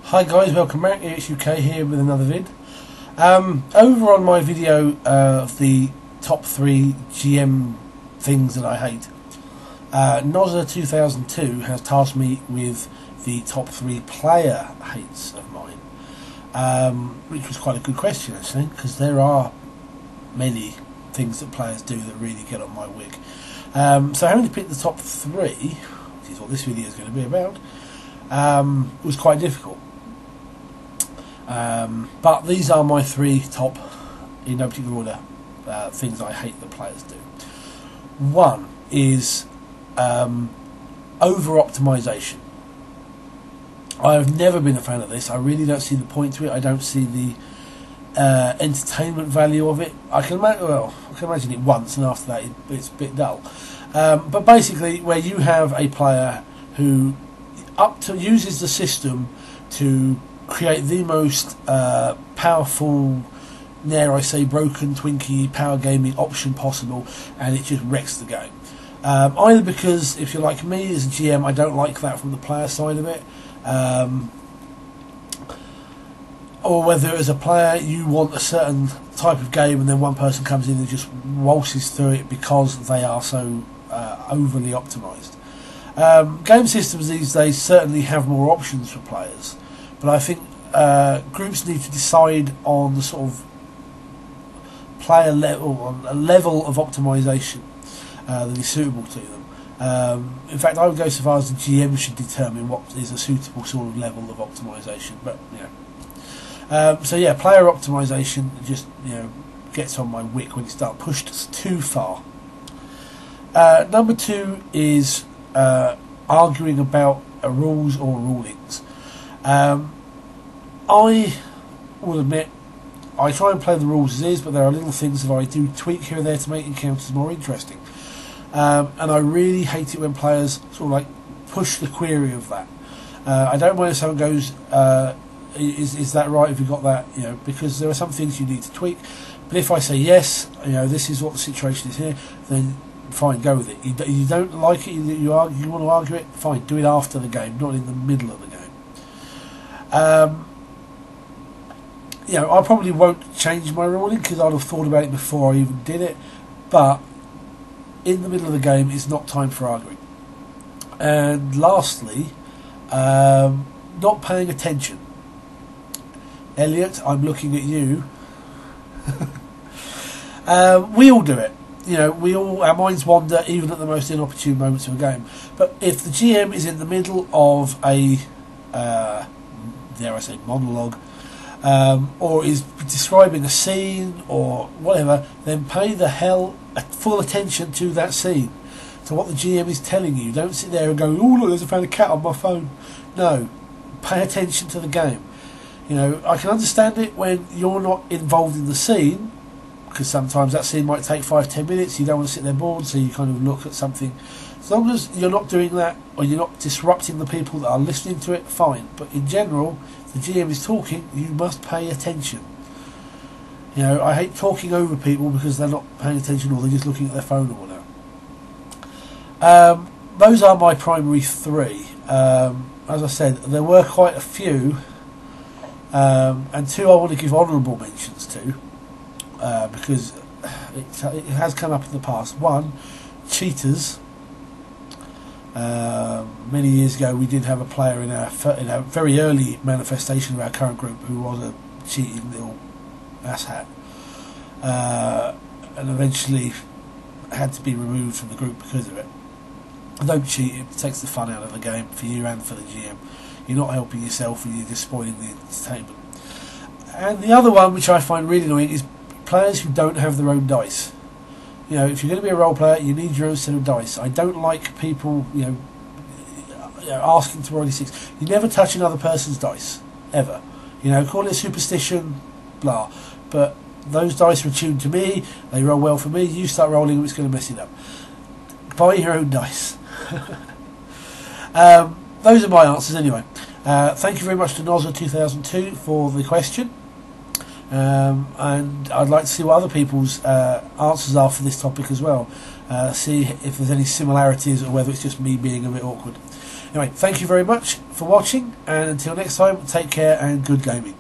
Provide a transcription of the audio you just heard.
Hi guys, welcome back. It's UK here with another vid. Over on my video of the top 3 GM things that I hate, Nozza2002 has tasked me with the top 3 player hates of mine, which was quite a good question actually, because there are many things that players do that really get on my wig. So having to pick the top 3, which is what this video is going to be about, was quite difficult. But these are my 3 top, in no particular order, things I hate that players do. One is over-optimization. I've never been a fan of this. I really don't see the point to it. I don't see the entertainment value of it. I can imagine it once, and after that it's a bit dull. But basically, where you have a player who uses the system to create the most powerful, dare I say, broken Twinkie power gaming option possible, and it just wrecks the game. Either because, if you're like me as a GM, I don't like that from the player side of it, or whether as a player you want a certain type of game and then one person comes in and just waltzes through it because they are so overly optimised. Game systems these days certainly have more options for players, but I think groups need to decide on the sort of player level, on a level of optimisation that is suitable to them. In fact, I would go so far as the GM should determine what is a suitable sort of level of optimisation. But yeah, so yeah, player optimisation just gets on my wick when it starts pushed too far. Number 2 is arguing about rules or rulings. I will admit I try and play the rules as is, but there are little things that I do tweak here and there to make encounters more interesting. And I really hate it when players sort of like push the query of that. I don't mind if someone goes, is that right, if you got that, because there are some things you need to tweak. But if I say yes, this is what the situation is here, then fine, go with it. You don't like it, you want to argue it, fine, do it after the game, not in the middle of the game. I probably won't change my ruling because I'd have thought about it before I even did it, but in the middle of the game it's not time for arguing. And lastly, not paying attention. Elliot, I'm looking at you. We all do it. Our minds wander even at the most inopportune moments of a game. But if the GM is in the middle of a, dare I say, monologue, or is describing a scene or whatever, then pay the hell full attention to that scene, to what the GM is telling you. Don't sit there and go, oh look, I found a cat on my phone. No, pay attention to the game. I can understand it when you're not involved in the scene, because sometimes that scene might take 5-10 minutes, you don't want to sit there bored, so you kind of look at something. As long as you're not doing that, or you're not disrupting the people that are listening to it, fine. But in general, if the GM is talking, you must pay attention. I hate talking over people because they're not paying attention or they're just looking at their phone or whatever. Those are my primary 3. As I said, there were quite a few, and 2 I want to give honourable mentions to, because it has come up in the past. 1, cheaters. Many years ago we did have a player in our very early manifestation of our current group who was a cheating little asshat, and eventually had to be removed from the group because of it. Don't cheat, it takes the fun out of the game for you and for the GM. You're not helping yourself and you're just spoiling the entertainment. And the other one, which I find really annoying, is players who don't have their own dice. If you're going to be a role player, you need your own set of dice. I don't like people, asking to roll d6. You never touch another person's dice, ever. Call it superstition, blah. But those dice are tuned to me, they roll well for me, you start rolling them, it's going to mess it up. Buy your own dice. Those are my answers anyway. Thank you very much to Nozza2002 for the question. And I'd like to see what other people's answers are for this topic as well. See if there's any similarities or whether it's just me being a bit awkward. Anyway, thank you very much for watching, and until next time, take care and good gaming.